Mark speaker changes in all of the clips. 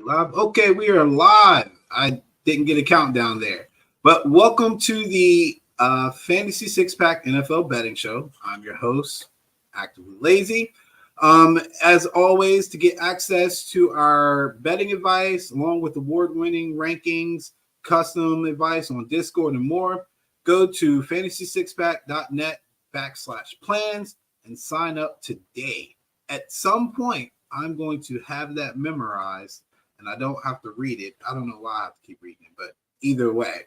Speaker 1: Live. Okay, we are live. I didn't get a countdown there, but welcome to the Fantasy Six Pack NFL Betting Show. I'm your host, Actively Lazy. As always, to get access to our betting advice along with award-winning rankings, custom advice on Discord and more, go to fantasy6pack.net/plans and sign up today. At some point, I'm going to have that memorized and I don't have to read it. I don't know why I have to keep reading it, but either way,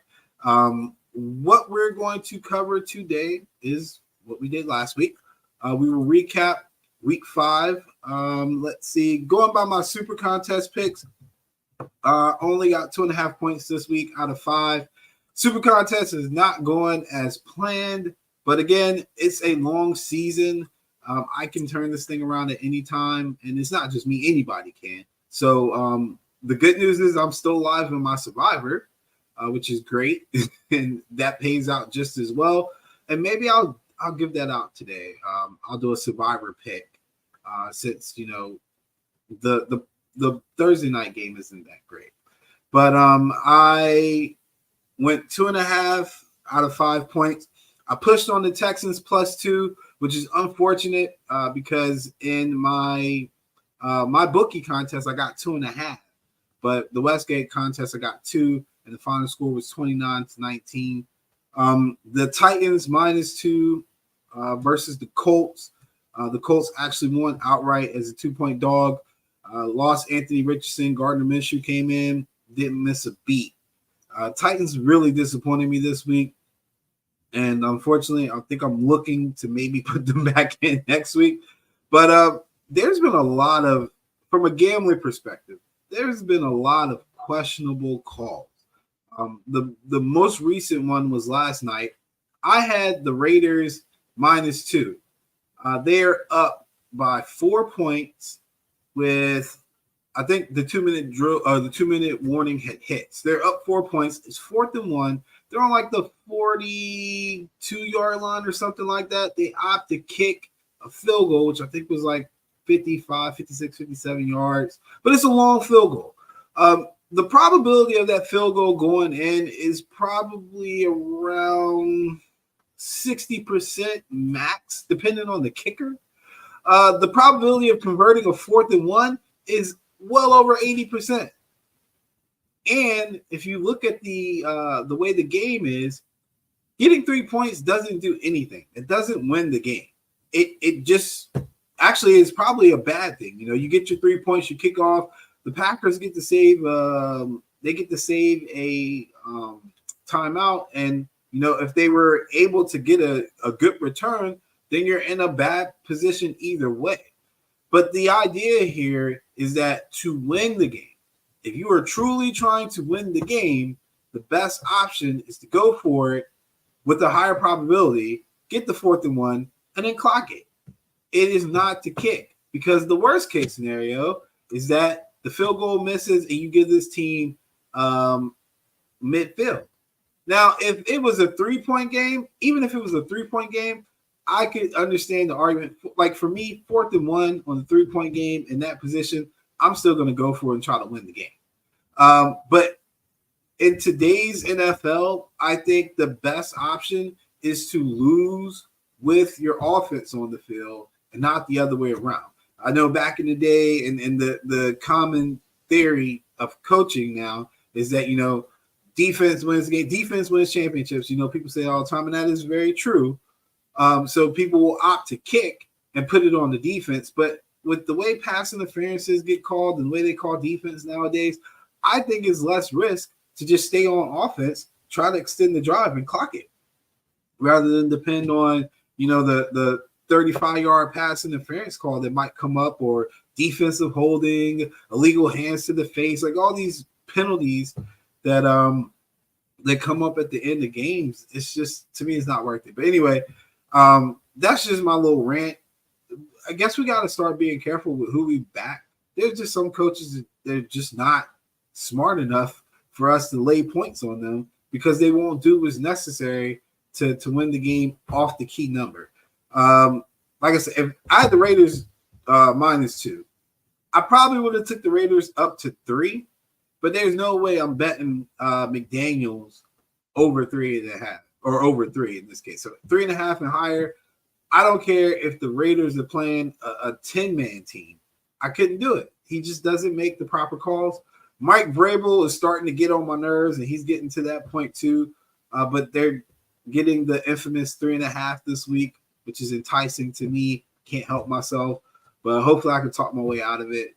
Speaker 1: what we're going to cover today is what we did last week. We will recap week 5. Let's see. Going by my super contest picks, only got 2.5 points this week out of 5. Super contest is not going as planned, but again, it's a long season. I can turn this thing around at any time, and it's not just me. Anybody can. So the good news is I'm still live in my Survivor, which is great, and that pays out just as well. And maybe I'll give that out today. I'll do a Survivor pick since the Thursday night game isn't that great. But I went 2.5 out of 5 points. I pushed on the Texans +2, which is unfortunate because in my bookie contest I got 2.5, but the Westgate contest I got 2, and the final score was 29-19. The Titans -2 versus the Colts. The Colts actually won outright as a 2-point dog. Lost Anthony Richardson. Gardner Minshew came in, didn't miss a beat. Titans really disappointed me this week. And unfortunately, I think I'm looking to maybe put them back in next week. But there's been a lot of, from a gambling perspective, there's been a lot of questionable calls. The most recent one was last night. I had the Raiders -2. They're up by 4 points with, I think the 2-minute drill or the 2-minute warning had hits. They're up 4 points. It's 4th and 1. They're on like the 42-yard line or something like that. They opt to kick a field goal, which I think was like 55, 56, 57 yards. But it's a long field goal. The probability of that field goal going in is probably around 60% max, depending on the kicker. The probability of converting a 4th and 1 is well over 80%. And if you look at the way the game is, getting 3 points doesn't do anything. It doesn't win the game. It just actually is probably a bad thing. You get your 3 points, you kick off. The Packers get to save. They get to save a timeout, and if they were able to get a good return, then you're in a bad position either way. But the idea here is that to win the game, if you are truly trying to win the game, the best option is to go for it with a higher probability, get the 4th and 1, and then clock it. It is not to kick, because the worst case scenario is that the field goal misses and you give this team midfield. Now, if it was a 3-point game, even if it was a 3-point game, I could understand the argument. Like for me, 4th and 1 on the 3-point game in that position, I'm still going to go for it and try to win the game. But in today's NFL, I think the best option is to lose with your offense on the field and not the other way around. I know back in the day, and the common theory of coaching now is that, defense wins the game, defense wins championships. People say all the time, and that is very true. So people will opt to kick and put it on the defense. But with the way pass interferences get called and the way they call defense nowadays, I think it's less risk to just stay on offense, try to extend the drive and clock it, rather than depend on, the 35-yard pass interference call that might come up, or defensive holding, illegal hands to the face, like all these penalties that come up at the end of games. It's just, to me, it's not worth it. But anyway, that's just my little rant. I guess we got to start being careful with who we back. There's just some coaches that they're just not smart enough for us to lay points on them, because they won't do what's necessary to win the game off the key number. Like I said, if I had the Raiders -2, I probably would have took the Raiders up to 3 but there's no way I'm betting McDaniels over 3.5 or over 3 in this case. So 3.5 and higher. I don't care if the Raiders are playing a 10-man team. I couldn't do it. He just doesn't make the proper calls. Mike Vrabel is starting to get on my nerves, and he's getting to that point too. But they're getting the infamous 3.5 this week, which is enticing to me. Can't help myself, but hopefully I can talk my way out of it.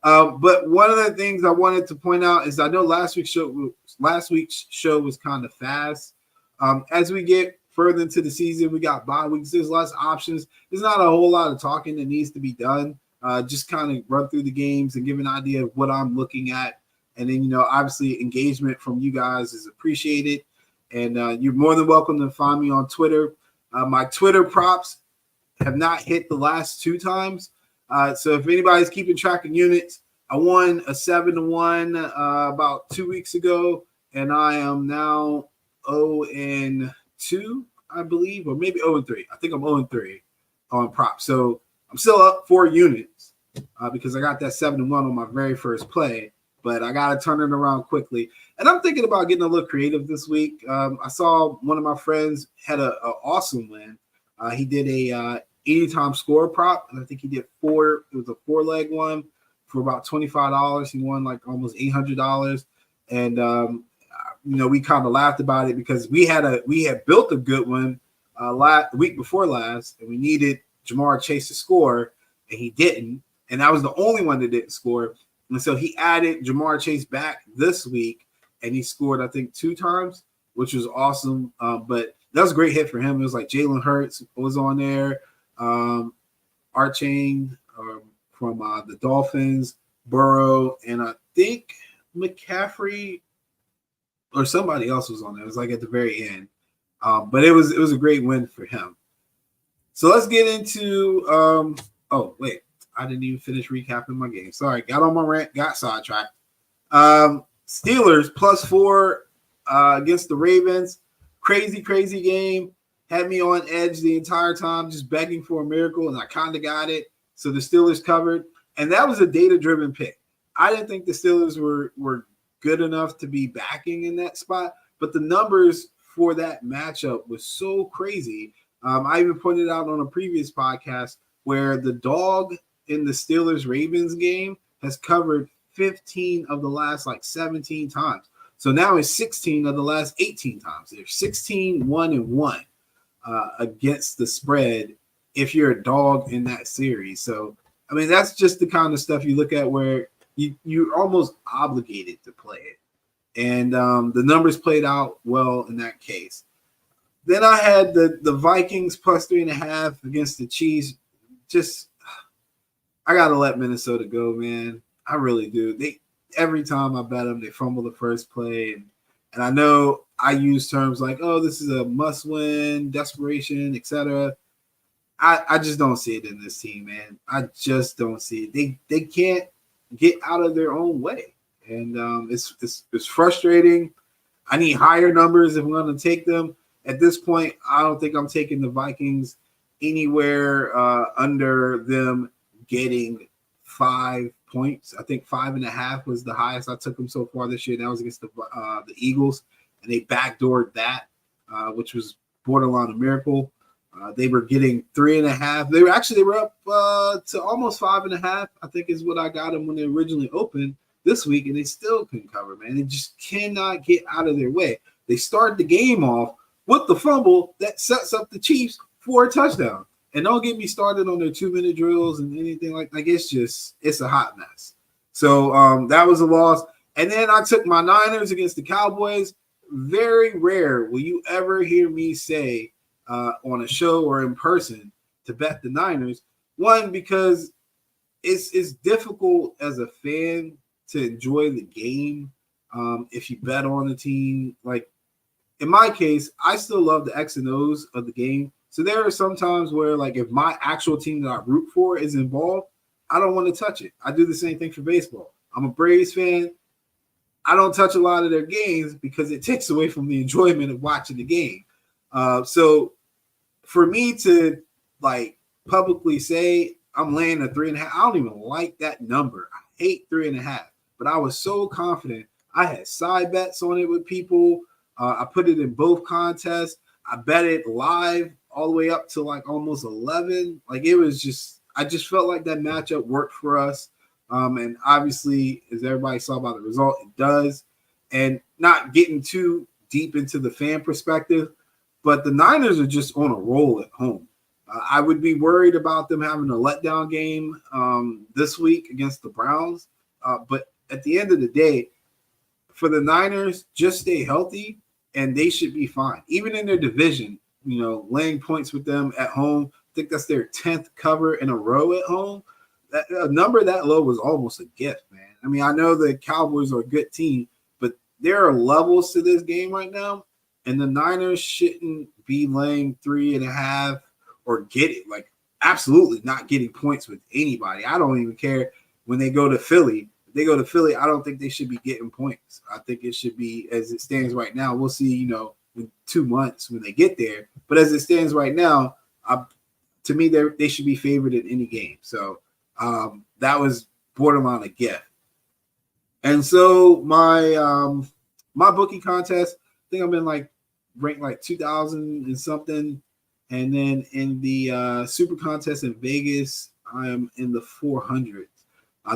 Speaker 1: But one of the things I wanted to point out is I know last week's show was kind of fast. As we get further into the season, we got bye weeks. There's less options. There's not a whole lot of talking that needs to be done. Just kind of run through the games and give an idea of what I'm looking at. And then, obviously engagement from you guys is appreciated. And you're more than welcome to find me on Twitter. My Twitter props have not hit the last 2 times. So if anybody's keeping track of units, I won a 7-1 about 2 weeks ago, and I am now 0-2, I believe, or maybe 0-3. I think I'm 0-3 on props. So I'm still up 4 units because I got that 7-1 on my very first play, but I got to turn it around quickly. And I'm thinking about getting a little creative this week. I saw one of my friends had an awesome win. He did a anytime score prop, and I think he did 4. It was a 4-leg one for about $25. He won like almost $800. And we kind of laughed about it because we had built a good one week before last, and we needed Jamar Chase to score, and he didn't. And that was the only one that didn't score. And so he added Jamar Chase back this week, and he scored, I think, 2 times, which was awesome. But that was a great hit for him. It was like Jalen Hurts was on there. Archain from the Dolphins, Burrow, and I think McCaffrey or somebody else was on there. It was like at the very end. But it was a great win for him. So let's get into oh, wait. I didn't even finish recapping my game. Sorry, got on my rant, got sidetracked. Steelers +4 against the Ravens. Crazy game. Had me on edge the entire time, just begging for a miracle, and I kind of got it. So the Steelers covered, and that was a data-driven pick. I didn't think the Steelers were good enough to be backing in that spot, but the numbers for that matchup was so crazy. I even pointed out on a previous podcast where the dog in the Steelers-Ravens game has covered 15 of the last 17 times. So now it's 16 of the last 18 times. They're 16-1-1. Against the spread if you're a dog in that series. So, I mean, that's just the kind of stuff you look at where you're almost obligated to play it. And the numbers played out well in that case. Then I had the Vikings +3.5 against the Chiefs. I got to let Minnesota go, man. I really do. Every time I bet them, they fumble the first play. And I know I use terms like, oh, this is a must-win, desperation, etc. I just don't see it in this team, man. I just don't see it. They can't get out of their own way. And it's frustrating. I need higher numbers if I'm going to take them. At this point, I don't think I'm taking the Vikings anywhere under them getting 5 points. I think 5.5 was the highest I took them so far this year. That was against the Eagles, and they backdoored that, which was borderline a miracle. They were getting 3.5. They were up to almost 5.5. I think is what I got them when they originally opened this week, and they still couldn't cover. Man, they just cannot get out of their way. They started the game off with the fumble that sets up the Chiefs for a touchdown. And don't get me started on their 2-minute drills and anything like it's a hot mess. So that was a loss. And then I took my Niners against the Cowboys. Very rare will you ever hear me say on a show or in person to bet the Niners. One, because it's difficult as a fan to enjoy the game if you bet on the team. Like in my case, I still love the X and O's of the game. So there are some times where, like, if my actual team that I root for is involved, I don't want to touch it. I do the same thing for baseball. I'm a Braves fan. I don't touch a lot of their games because it takes away from the enjoyment of watching the game. So for me to, publicly say I'm laying a 3.5, I don't even like that number. I hate 3.5. but I was so confident. I had side bets on it with people. I put it in both contests. I bet it live all the way up to like almost 11. Like it was just, I just felt like that matchup worked for us. And obviously, as everybody saw by the result, it does. And not getting too deep into the fan perspective, but the Niners are just on a roll at home. I would be worried about them having a letdown game this week against the Browns. But at the end of the day, for the Niners, just stay healthy and they should be fine. Even in their division, laying points with them at home, I think that's their 10th cover in a row at home. A number that low was almost a gift, man. I mean, I know the Cowboys are a good team, but there are levels to this game right now, and the Niners shouldn't be laying 3.5 or get it. Like, absolutely not getting points with anybody. I don't even care when they go to Philly. If they go to Philly, I don't think they should be getting points. I think it should be, as it stands right now, we'll see, in 2 months when they get there. But as it stands right now, to me, they should be favored in any game. So that was borderline a gift. And so my bookie contest, I think I've been ranked like 2,000 and something. And then in the Super Contest in Vegas, I am in the 400s.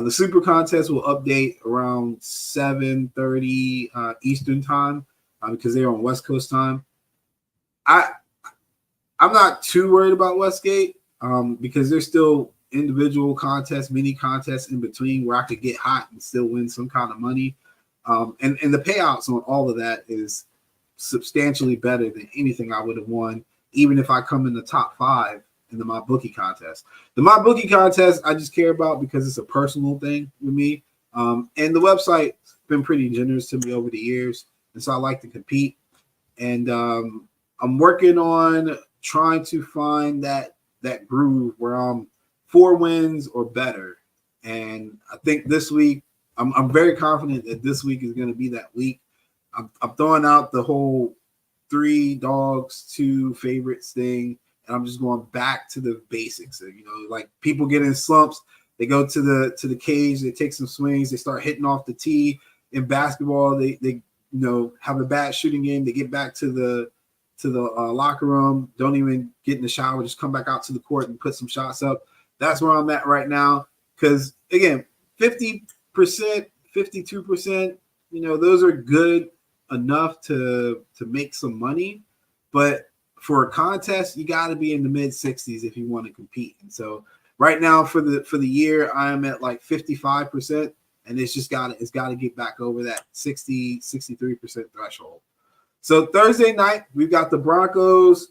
Speaker 1: The Super Contest will update around 7:30 Eastern time because they're on West Coast time. I'm not too worried about Westgate because there's still individual contests, mini contests in between where I could get hot and still win some kind of money. And the payouts on all of that is substantially better than anything I would have won, even if I come in the top 5 in the My Bookie contest. The My Bookie contest I just care about because it's a personal thing with me. And the website's been pretty generous to me over the years. And so I like to compete. And I'm working on trying to find that groove where I'm 4 wins or better. And I think this week, I'm very confident that this week is going to be that week. I'm throwing out the whole 3 dogs, 2 favorites thing. And I'm just going back to the basics. Like people get in slumps. They go to the cage. They take some swings. They start hitting off the tee. In basketball, they have a bad shooting game. They get back to the locker room. Don't even get in the shower. Just come back out to the court and put some shots up. That's where I'm at right now. Because again, 50%, 52%. Those are good enough to make some money, but for a contest, you got to be in the mid 60s if you want to compete. And so right now for the year, I'm at like 55%, and it's got to get back over that 63% threshold. So Thursday night, we've got the Broncos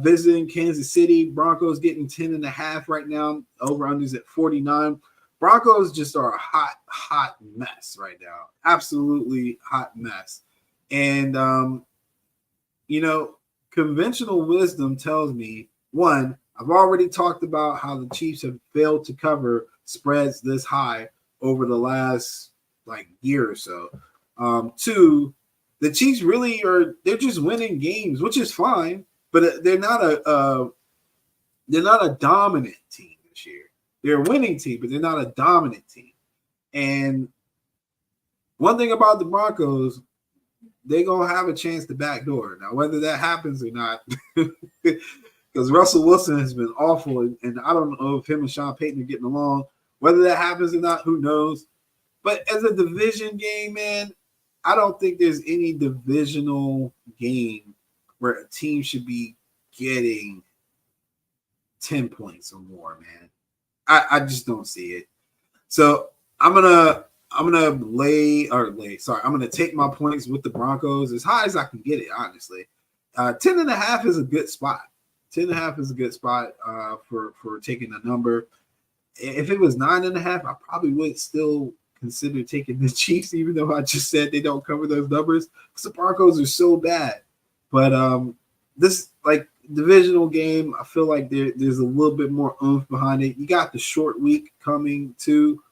Speaker 1: visiting Kansas City. Broncos getting 10.5 right now. Over-unders at 49. Broncos just are a hot mess right now. Absolutely hot mess. And, conventional wisdom tells me, one, I've already talked about how the Chiefs have failed to cover spreads this high over the last year or so. 2, the Chiefs really they're just winning games, which is fine, but they're not a dominant team this year. They're a winning team, but they're not a dominant team. And one thing about the Broncos, they're going to have a chance to backdoor. Now, whether that happens or not, because Russell Wilson has been awful, and I don't know if him and Sean Payton are getting along. Whether that happens or not, who knows? But as a division game, man, I don't think there's any divisional game where a team should be getting 10 points or more, man. I just don't see it. So I'm gonna take my points with the Broncos as high as I can get it, honestly. 10.5 is a good spot. 10.5 is a good spot for taking a number. If it was 9.5, I probably would still consider taking the Chiefs, even though I just said they don't cover those numbers, because the Broncos are so bad. But this divisional game, I feel like there's a little bit more oomph behind it. You got the short week coming too,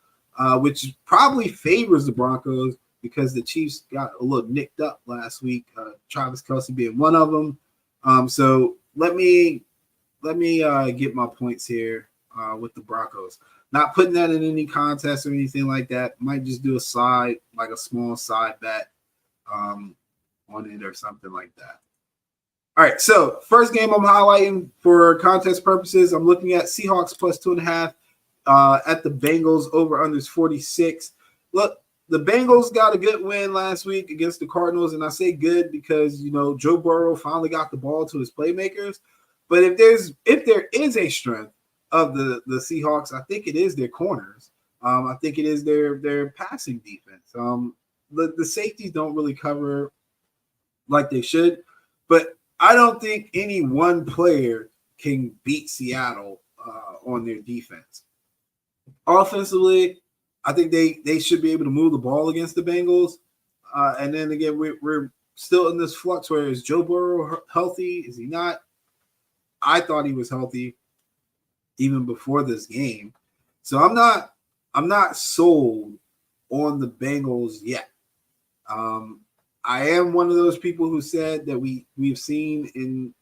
Speaker 1: which probably favors the Broncos because the Chiefs got a little nicked up last week. Travis Kelce being one of them. So let me get my points here with the Broncos. Not putting that in any contest or anything like that. Might just do a small side bet on it or something like that. All right, so first game I'm highlighting for contest purposes, I'm looking at Seahawks plus 2.5 at the Bengals over under 46. Look, the Bengals got a good win last week against the Cardinals, and I say good because, Joe Burrow finally got the ball to his playmakers. But if there is a strength of the Seahawks, I think it is their corners. I think it is their passing defense. The safeties don't really cover like they should, but I don't think any one player can beat Seattle on their defense. Offensively, I think they should be able to move the ball against the Bengals. And then again, we're still in this flux where is Joe Burrow healthy? Is he not? I thought he was healthy even before this game. So I'm not sold on the Bengals yet. I am one of those people who said that we've seen in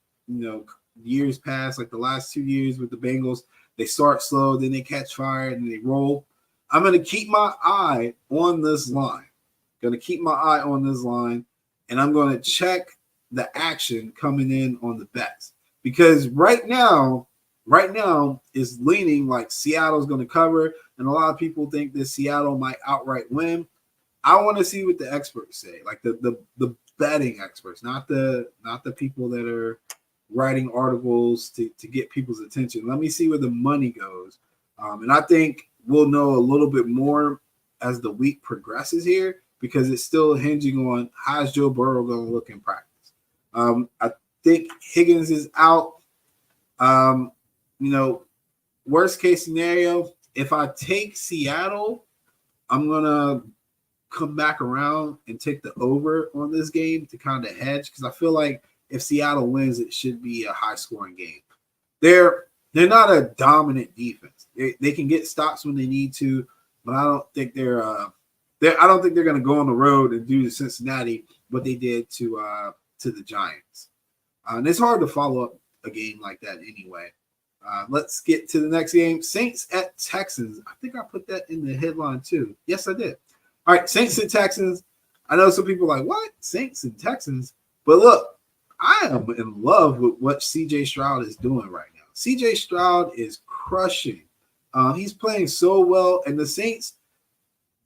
Speaker 1: years past, like the last 2 years with the Bengals, they start slow, then they catch fire, and they roll. I'm going to keep my eye on this line. And I'm going to check the action coming in on the bets. Because right now is leaning like Seattle's going to cover, and a lot of people think that Seattle might outright win. I want to see what the experts say, like the betting experts, not the people that are writing articles to get people's attention. Let me see where the money goes. And I think we'll know a little bit more as the week progresses here because it's still hinging on how's Joe Burrow going to look in practice. I think Higgins is out. Worst case scenario, if I take Seattle, I'm going to come back around and take the over on this game to kind of hedge because I feel like if Seattle wins, it should be a high-scoring game. They're not a dominant defense. They can get stops when they need to, but I don't think they're going to go on the road and do to Cincinnati what they did to the Giants. And it's hard to follow up a game like that anyway. Let's get to the next game. Saints at Texans. I think I put that in the headline too. Yes, I did. All right, Saints and Texans. I know some people are like, what? Saints and Texans? But look, I am in love with what C.J. Stroud is doing right now. C.J. Stroud is crushing. He's playing so well, and the Saints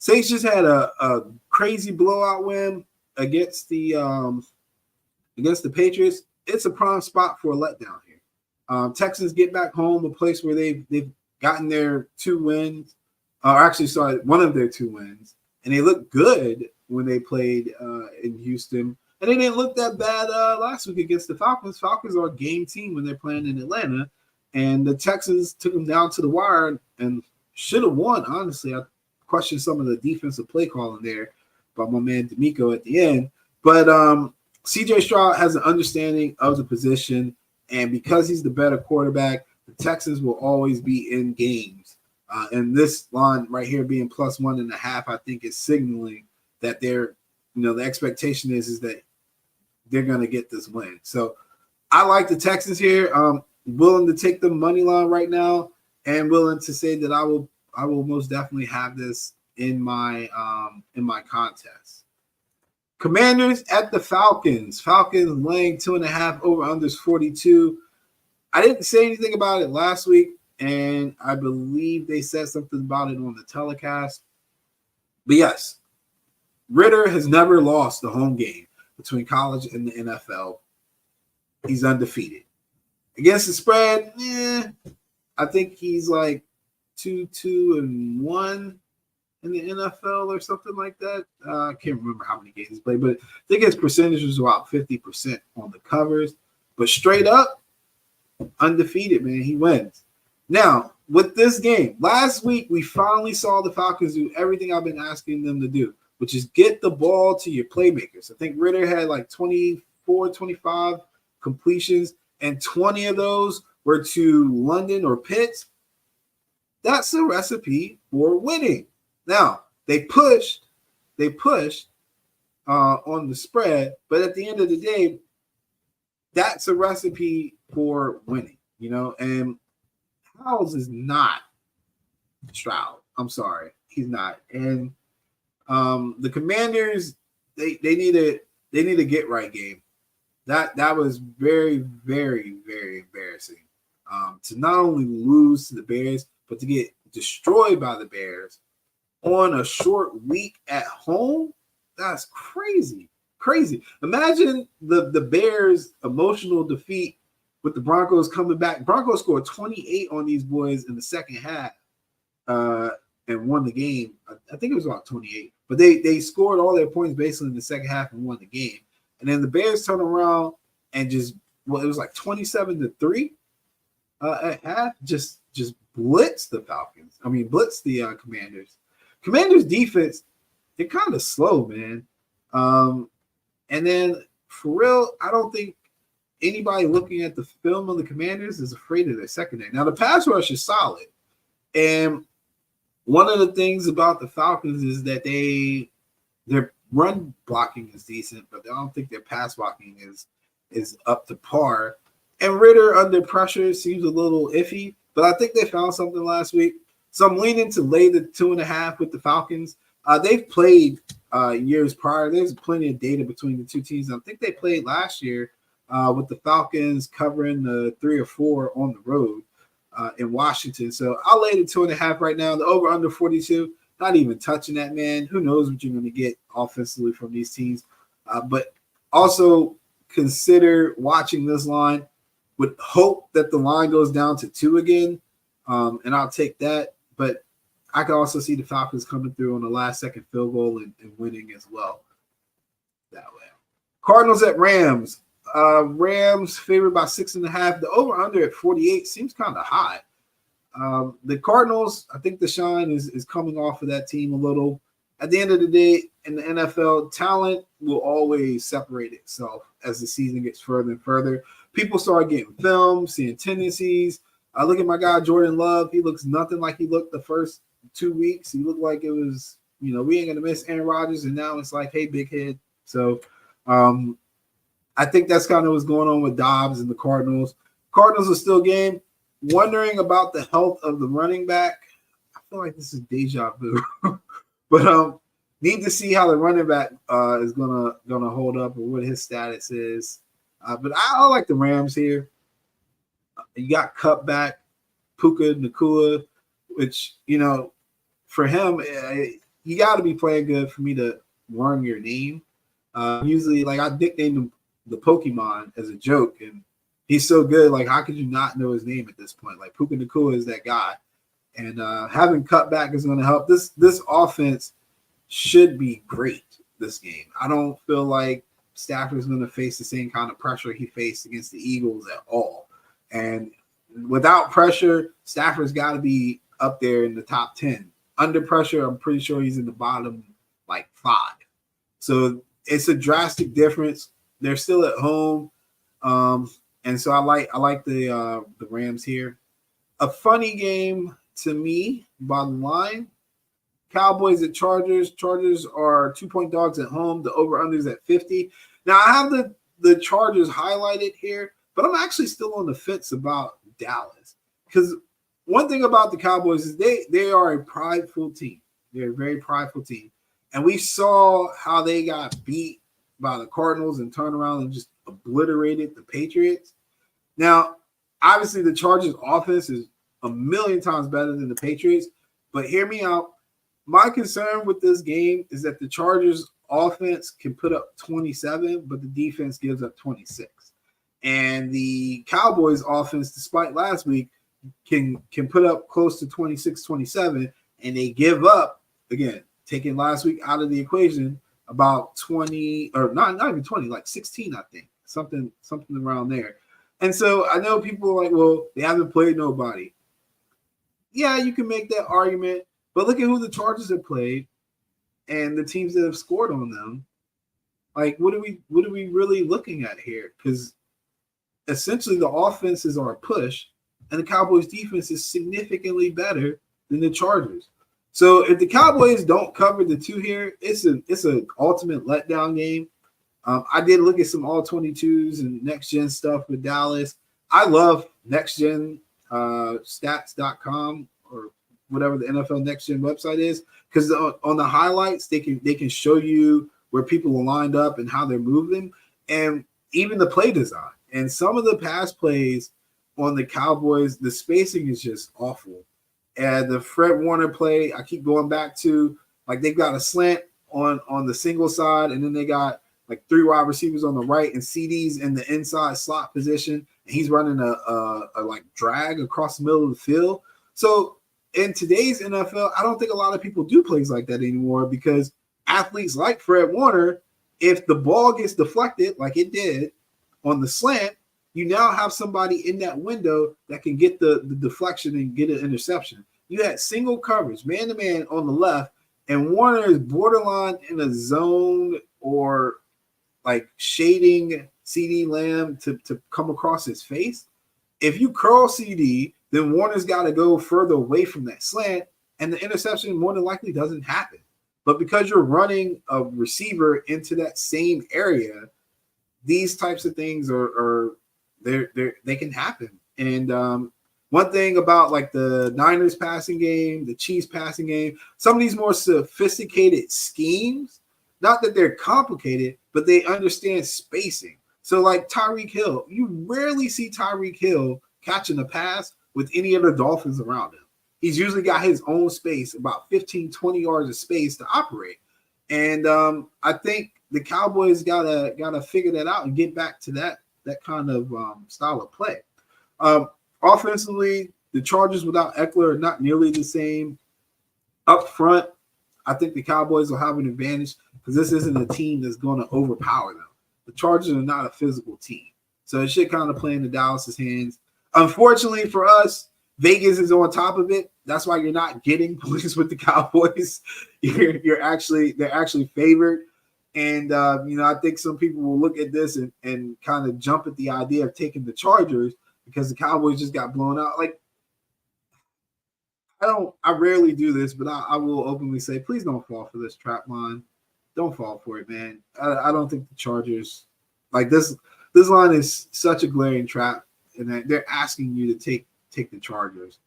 Speaker 1: just had a crazy blowout win against the Patriots. It's a prime spot for a letdown here. Texans get back home, a place where they've gotten their 2 wins, one of their 2 wins, and they look good when they played in Houston. And they didn't look that bad last week against the Falcons. Falcons are a game team when they're playing in Atlanta. And the Texans took them down to the wire and should have won, honestly. I questioned some of the defensive play calling there by my man D'Amico at the end. But C.J. Stroud has an understanding of the position. And because he's the better quarterback, the Texans will always be in games. And this line right here being plus 1.5, I think is signaling that the expectation is that they're going to get this win. So I like the Texans here. Willing to take the money line right now and willing to say that I will most definitely have this in my contest. Commanders at the Falcons. Falcons laying 2.5 over unders 42. I didn't say anything about it last week, and I believe they said something about it on the telecast. But yes, Ritter has never lost a home game between college and the NFL. He's undefeated. Against the spread, I think he's like 2-1 in the NFL or something like that. I can't remember how many games he's played, but I think his percentage was about 50% on the covers. But straight up, undefeated, man. He wins. Now, with this game, last week we finally saw the Falcons do everything I've been asking them to do, which is get the ball to your playmakers. I think Ritter had like 24, 25 completions, and 20 of those were to London or Pitts. That's a recipe for winning. Now, they pushed on the spread, but at the end of the day, that's a recipe for winning, and Howells is not Stroud. I'm sorry, he's not. And the Commanders, they need a get right game. That was very, very, very embarrassing. To not only lose to the Bears, but to get destroyed by the Bears on a short week at home. That's crazy. Crazy. Imagine the Bears' emotional defeat with the Broncos coming back. Broncos scored 28 on these boys in the second half and won the game. I think it was about 28. But they scored all their points basically in the second half and won the game. And then the Bears turned around and it was like 27-3 at half. Just blitzed the Falcons. I mean, blitzed the Commanders. Commanders defense, they're kind of slow, man. And then for real, I don't think anybody looking at the film of the Commanders is afraid of their secondary. Now the pass rush is solid, and one of the things about the Falcons is that their run blocking is decent, but I don't think their pass blocking is up to par. And Ritter under pressure seems a little iffy, but I think they found something last week. So I'm leaning to lay the 2.5 with the Falcons. They've played years prior. There's plenty of data between the two teams. I think they played last year with the Falcons covering the 3 or 4 on the road in Washington. So I'll lay the 2.5 right now. The over under 42. Not even touching that, man. Who knows what you're going to get offensively from these teams. But also consider watching this line. Would hope that the line goes down to 2 again, and I'll take that. But I can also see the Falcons coming through on the last-second field goal and winning as well that way. Cardinals at Rams. Rams favored by 6.5. The over-under at 48 seems kind of high. The Cardinals, I think the shine is coming off of that team a little. At the end of the day, in the NFL, talent will always separate itself as the season gets further and further. People start getting film, seeing tendencies. I look at my guy, Jordan Love. He looks nothing like he looked the first 2 weeks. He looked like it was, we ain't going to miss Aaron Rodgers. And now it's like, hey, big head. So I think that's kind of what's going on with Dobbs and the Cardinals. Cardinals are still game. Wondering about the health of the running back. I feel like this is deja vu. But need to see how the running back is gonna hold up or what his status is. But I like the Rams here. You got Cup back, Puka Nacua, which, for him, you got to be playing good for me to learn your name. Usually, like, I nicknamed him the Pokemon as a joke, and he's so good. Like, how could you not know his name at this point? Like, Puka Nacua is that guy. And having Cup back is going to help. This offense should be great this game. I don't feel like Stafford's going to face the same kind of pressure he faced against the Eagles at all. And without pressure, Stafford's got to be up there in the top 10. Under pressure, I'm pretty sure he's in the bottom, 5. So it's a drastic difference. They're still at home. And so I like the Rams here. A funny game to me, bottom line. Cowboys at Chargers. Chargers are 2-point dogs at home. The over-under is at 50. Now, I have the Chargers highlighted here, but I'm actually still on the fence about Dallas. Because one thing about the Cowboys is they are a prideful team. They're a very prideful team. And we saw how they got beat by the Cardinals and turned around and just obliterated the Patriots. Now, obviously, the Chargers' offense is a million times better than the Patriots. But hear me out. My concern with this game is that the Chargers' offense can put up 27, but the defense gives up 26. And the Cowboys' offense, despite last week, can put up close to 26, 27, and they give up, again, taking last week out of the equation, about 20, or not even 20, like 16, I think. Something around there. And so I know people are like, well, they haven't played nobody. Yeah, you can make that argument, but look at who the Chargers have played and the teams that have scored on them. Like, what are we really looking at here? Because essentially the offenses are a push, and the Cowboys defense is significantly better than the Chargers. So if the Cowboys don't cover the 2 here, it's an ultimate letdown game. I did look at some all 22s and next gen stuff with Dallas. I love next gen stats.com or whatever the NFL Next Gen website is, because on the highlights they can show you where people are lined up and how they're moving, and even the play design. And some of the pass plays on the Cowboys, the spacing is just awful. And the Fred Warner play, I keep going back to, like, they've got a slant on the single side, and then they got like 3 wide receivers on the right and CDs in the inside slot position, and he's running a like drag across the middle of the field. So in today's NFL, I don't think a lot of people do plays like that anymore, because athletes like Fred Warner, if the ball gets deflected like it did on the slant, you now have somebody in that window that can get the deflection and get an interception. You had single coverage, man-to-man on the left, and Warner is borderline in a zone or like shading CD Lamb to come across his face. If you curl CD, then Warner's got to go further away from that slant, and the interception more than likely doesn't happen. But because you're running a receiver into that same area, these types of things they can happen. And one thing about like the Niners passing game, the Chiefs passing game, some of these more sophisticated schemes, not that they're complicated, but they understand spacing. So like Tyreek Hill, you rarely see Tyreek Hill catching a pass with any other Dolphins around him. He's usually got his own space, about 15, 20 yards of space to operate. And I think the Cowboys gotta figure that out and get back to that kind of style of play. Offensively, the Chargers without Eckler are not nearly the same. Up front, I think the Cowboys will have an advantage because this isn't a team that's going to overpower them. The Chargers are not a physical team. So it should kind of play into Dallas's hands. Unfortunately for us, Vegas is on top of it. That's why you're not getting points with the Cowboys. They're actually favored. And, I think some people will look at this and kind of jump at the idea of taking the Chargers because the Cowboys just got blown out. Like, I rarely do this, but I will openly say, please don't fall for this trap line. Don't fall for it, man. I don't think the Chargers, like this line is such a glaring trap, and they're asking you to take the Chargers.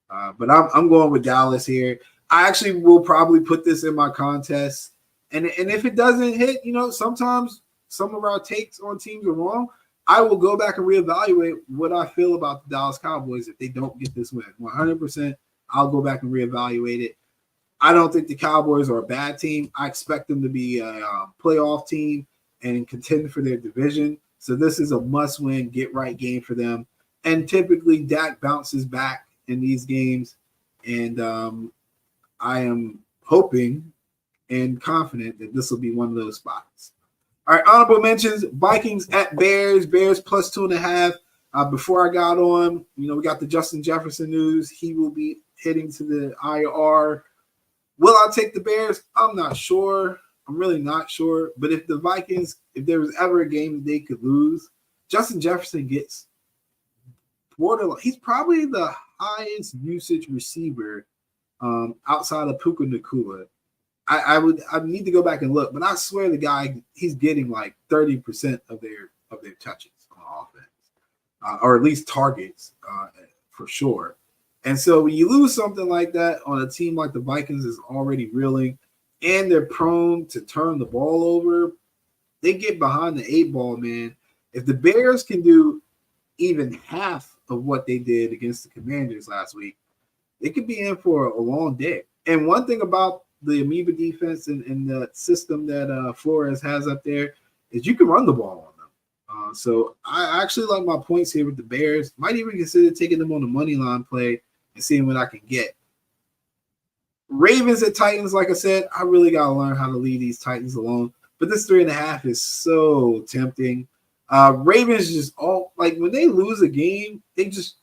Speaker 1: But I'm going with Dallas here. I actually will probably put this in my contest. And if it doesn't hit, sometimes some of our takes on teams are wrong. I will go back and reevaluate what I feel about the Dallas Cowboys if they don't get this win. 100%, I'll go back and reevaluate it. I don't think the Cowboys are a bad team. I expect them to be a playoff team and contend for their division. So this is a must-win, get-right game for them. And typically, Dak bounces back in these games. And I am hoping and confident that this will be one of those spots. All right, honorable mentions, Vikings at Bears, Bears plus 2.5. Before I got on, we got the Justin Jefferson news. He will be heading to the IR. Will I take the Bears? I'm not sure. I'm really not sure. But if the Vikings, if there was ever a game that they could lose, Justin Jefferson gets borderline. He's probably the highest usage receiver outside of Puka Nacua. I need to go back and look, but I swear the guy, he's getting like 30% of their touches on offense, or at least targets for sure. And so when you lose something like that on a team like the Vikings is already reeling, and they're prone to turn the ball over, they get behind the 8 ball, man. If the Bears can do even half of what they did against the Commanders last week, they could be in for a long day. And one thing about the Amoeba defense and the system that Flores has up there is you can run the ball on them. So I actually like my points here with the Bears. Might even consider taking them on the money line play and seeing what I can get. Ravens at Titans, like I said, I really got to learn how to leave these Titans alone. But this 3.5 is so tempting. Ravens just all like when they lose a game, they just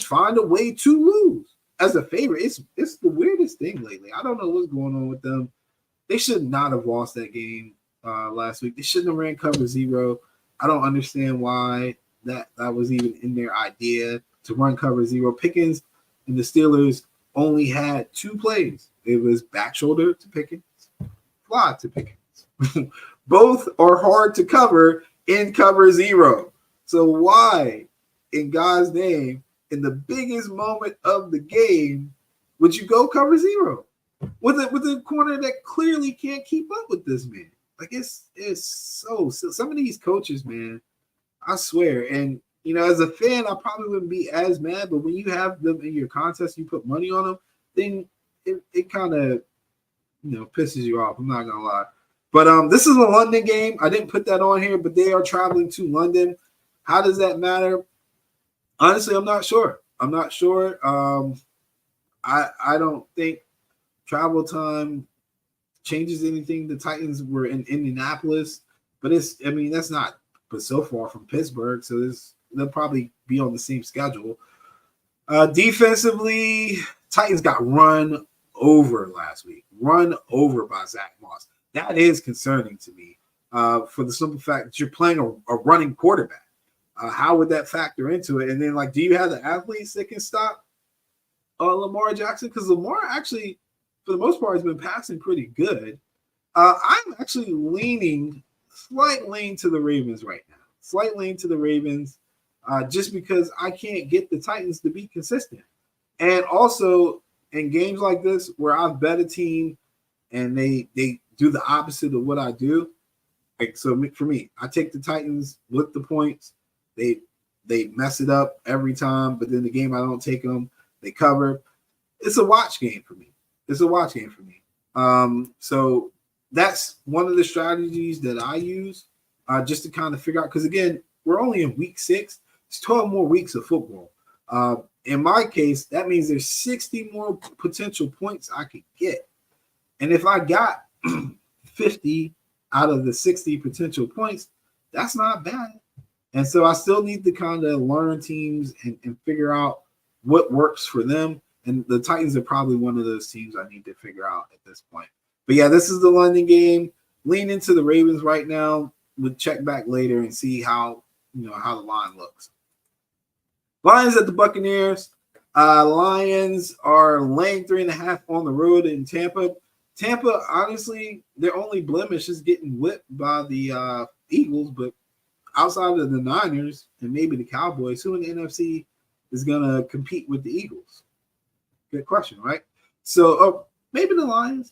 Speaker 1: find a way to lose. As a favorite, it's the weirdest thing lately. I don't know what's going on with them. They should not have lost that game last week. They shouldn't have ran cover 0. I don't understand why that was even in their idea to run cover 0. Pickens and the Steelers only had 2 plays. It was back shoulder to Pickens, fly to Pickens. Both are hard to cover in cover 0. So why, in God's name, in the biggest moment of the game, would you go cover 0 with a corner that clearly can't keep up with this man? Like it's so some of these coaches, man, I swear. And as a fan, I probably wouldn't be as mad, but when you have them in your contest, you put money on them, then it kind of pisses you off. I'm not gonna lie. But this is a London game. I didn't put that on here, but they are traveling to London. How does that matter? Honestly, I'm not sure. I don't think travel time changes anything. The Titans were in Indianapolis, but that's not but so far from Pittsburgh, so they'll probably be on the same schedule. Defensively, Titans got run over last week. Run over by Zach Moss. That is concerning to me for the simple fact that you're playing a running quarterback. How would that factor into it? And then, do you have the athletes that can stop Lamar Jackson? Because Lamar actually, for the most part, has been passing pretty good. I'm actually slight lean to the Ravens right now. Slight lean to the Ravens just because I can't get the Titans to be consistent. And also, in games like this where I've bet a team and they do the opposite of what I do, so for me, I take the Titans with the points. They mess it up every time, but then the game I don't take them, they cover. It's a watch game for me. So that's one of the strategies that I use just to kind of figure out, because again, we're only in week 6. It's 12 more weeks of football. In my case, that means there's 60 more potential points I could get. And if I got 50 out of the 60 potential points, that's not bad. And so I still need to kind of learn teams and figure out what works for them. And the Titans are probably one of those teams I need to figure out at this point. But yeah, this is the London game. Lean into the Ravens right now. We'll check back later and see how the line looks. Lions at the Buccaneers. Lions are laying 3.5 on the road in Tampa. Tampa, honestly, their only blemish is getting whipped by the Eagles, but outside of the Niners and maybe the Cowboys, who in the NFC is going to compete with the Eagles? Good question, right? So maybe the Lions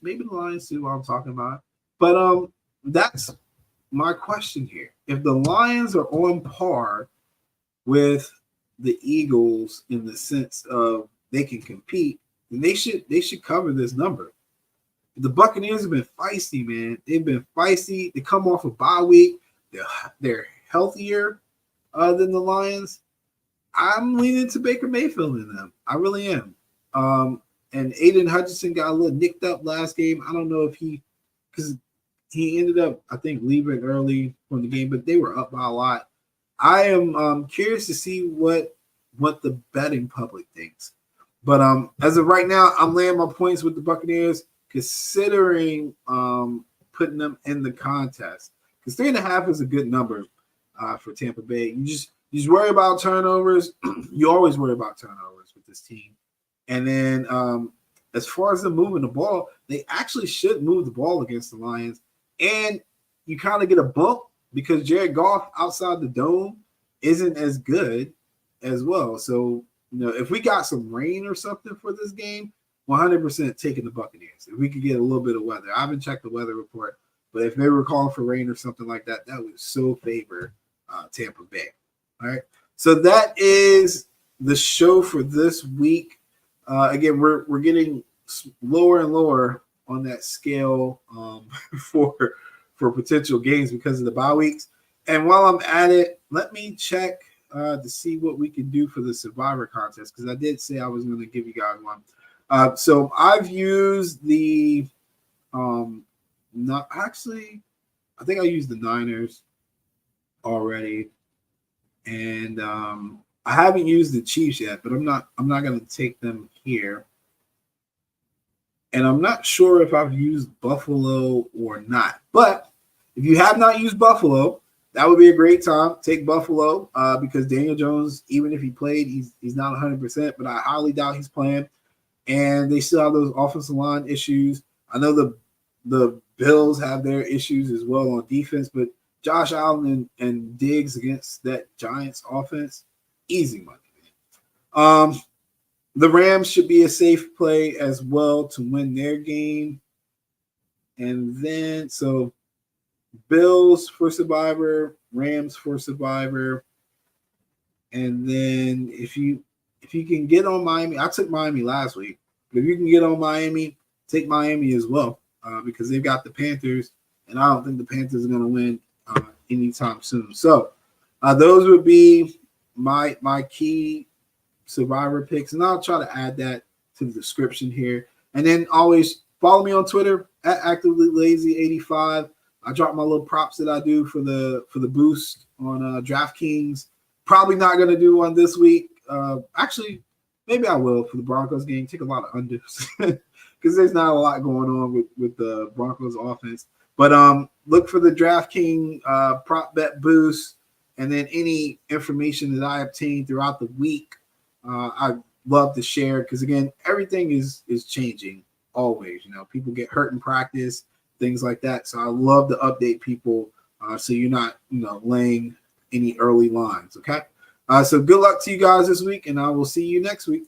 Speaker 1: too, what I'm talking about. But that's my question here. If the Lions are on par with the Eagles in the sense of they can compete, then they should cover this number. The Buccaneers have been feisty, man. They've been feisty. They come off a bye week. They're healthier than the Lions. I'm leaning to Baker Mayfield in them. I really am. And Aiden Hutchinson got a little nicked up last game. I don't know if because he ended up, I think, leaving early from the game, but they were up by a lot. I am curious to see what the betting public thinks. But as of right now, I'm laying my points with the Buccaneers, considering putting them in the contest. Because 3.5 is a good number for Tampa Bay. You just worry about turnovers. You always worry about turnovers with this team. And then as far as them moving the ball, they actually should move the ball against the Lions. And you kind of get a bump because Jared Goff outside the dome isn't as good as well. So, if we got some rain or something for this game, 100% taking the Buccaneers. If we could get a little bit of weather. I haven't checked the weather report, but if they were calling for rain or something like that, that would so favor Tampa Bay. All right. So that is the show for this week. Again, we're getting lower and lower on that scale for potential games because of the bye weeks. And while I'm at it, let me check to see what we can do for the Survivor contest, because I did say I was going to give you guys one. So I've used the not actually, I think I used the Niners already, and I haven't used the Chiefs yet, but I'm not going to take them here. And I'm not sure if I've used Buffalo or not. But if you have not used Buffalo, that would be a great time. Take Buffalo because Daniel Jones, even if he played, he's not 100%, but I highly doubt he's playing. And they still have those offensive line issues. I know the Bills have their issues as well on defense, but Josh Allen and Diggs against that Giants offense, easy money, man. The Rams should be a safe play as well to win their game. And then, so Bills for Survivor, Rams for Survivor. And then if you can get on Miami, I took Miami last week. But if you can get on Miami, take Miami as well because they've got the Panthers. And I don't think the Panthers are going to win anytime soon. So those would be my key Survivor picks, and I'll try to add that to the description here. And then always follow me on Twitter at ActivityLazy85. I drop my little props that I do for the boost on DraftKings. Probably not going to do one this week. Actually, maybe I will for the Broncos game. Take a lot of unders because there's not a lot going on with the Broncos offense. But look for the DraftKings prop bet boost, and then any information that I obtain throughout the week. I love to share because again, everything is changing always. You know, people get hurt in practice, things like that. So I love to update people so you're not, laying any early lines. Okay. So good luck to you guys this week, and I will see you next week.